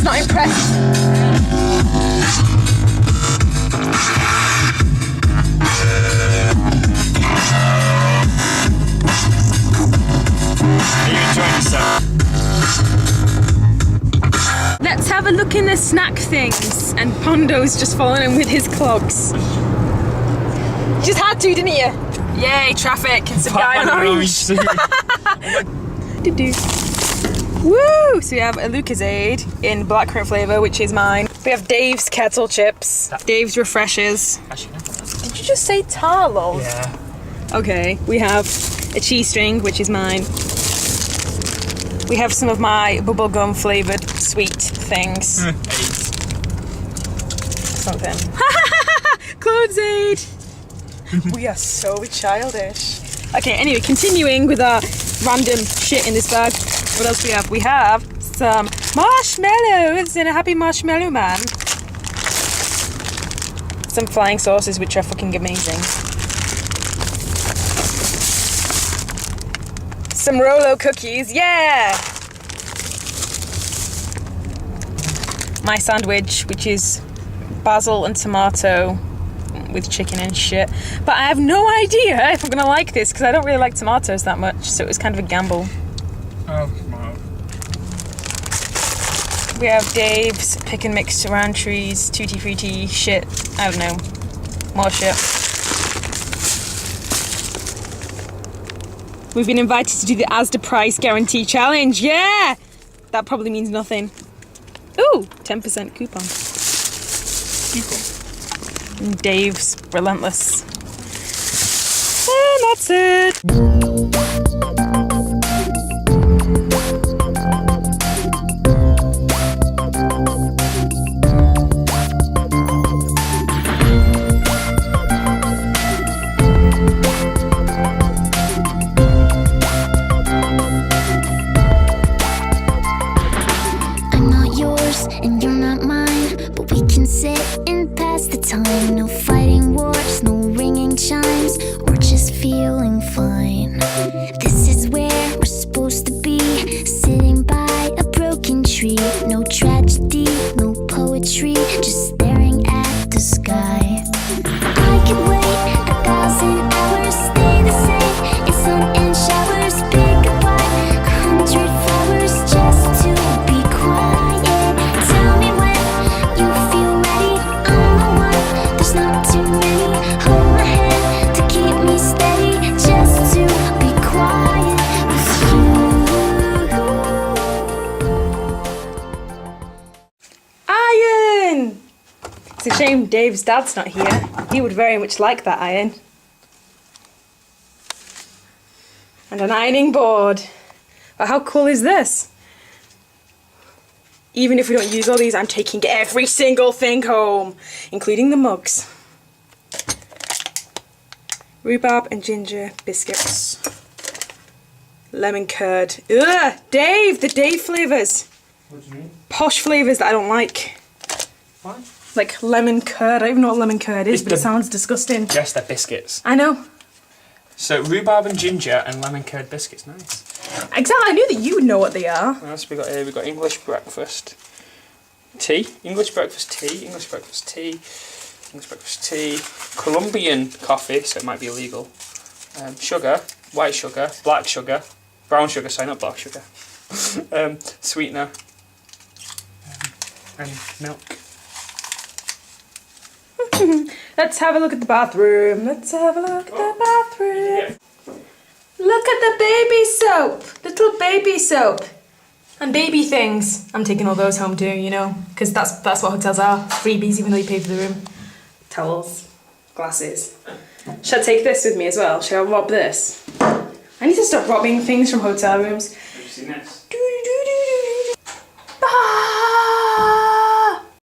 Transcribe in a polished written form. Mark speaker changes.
Speaker 1: not impressed.
Speaker 2: Are you enjoying yourself?
Speaker 1: Let's have a look in the snack things. And Pondo's just fallen in with his clogs. You just had to, didn't you? Yay, traffic and some guy on orange. Woo! So we have a Lucozade in blackcurrant flavour, which is mine. We have Dave's kettle chips. Dave's refreshers. Did you just say Tarlos?
Speaker 2: Yeah.
Speaker 1: Okay, we have a cheese string, which is mine. We have some of my bubblegum flavoured sweet things. Something. Clothesade! We are so childish. Okay, anyway, continuing with our random shit in this bag. What else we have? We have some marshmallows in a Happy Marshmallow Man. Some flying saucers, which are fucking amazing. Some Rolo cookies, yeah! My sandwich, which is basil and tomato with chicken and shit. But I have no idea if I'm gonna like this because I don't really like tomatoes that much, so it was kind of a gamble.
Speaker 2: Oh, wow.
Speaker 1: We have Dave's pick and mix around trees, tutti frutti shit. I don't know. More shit. We've been invited to do the Asda Price Guarantee Challenge. Yeah! That probably means nothing. Ooh, 10% coupon. And Dave's relentless. And that's it.
Speaker 3: And you're not mine, but we can sit and pass the time. No fighting wars, no ringing chimes. We're just feeling fine. This is where we're supposed to be, sitting by a broken tree. No tragedy, no poetry, just staring at the sky. I could wait 1,000 hours, stay the same in sun and showers. Pick a bite, 100 flowers just to be quiet. Tell me when you feel ready, I'm the one, there's not too many. Hold my hand to keep me steady, just to be quiet with you.
Speaker 1: Iron! It's a shame Dave's dad's not here. He would very much like that iron. And an ironing board. But how cool is this? Even if we don't use all these, I'm taking every single thing home, including the mugs. Rhubarb and ginger biscuits. Lemon curd. Ugh! Dave! The Dave flavours.
Speaker 2: What do you mean?
Speaker 1: Posh flavours that I don't like.
Speaker 2: What?
Speaker 1: Like lemon curd. I don't even know what lemon curd is, but it sounds disgusting.
Speaker 2: Yes, they're biscuits.
Speaker 1: I know.
Speaker 2: So rhubarb and ginger and lemon curd biscuits, nice.
Speaker 1: Exactly, I knew that you would know what they are.
Speaker 2: What else we got here? We've got English breakfast tea, English breakfast tea, English breakfast tea, English breakfast tea, Colombian coffee, so it might be illegal. Sugar, white sugar, black sugar, brown sugar, sorry, not black sugar. Sweetener, and milk.
Speaker 1: Let's have a look at the bathroom. Let's have a look at the bathroom. Look at the baby soap. Little baby soap. And baby things. I'm taking all those home too, you know, because that's what hotels are. Freebies, even though you pay for the room. Towels. Glasses. Should I take this with me as well? Should I rob this? I need to stop robbing things from hotel rooms.
Speaker 2: Have you seen this?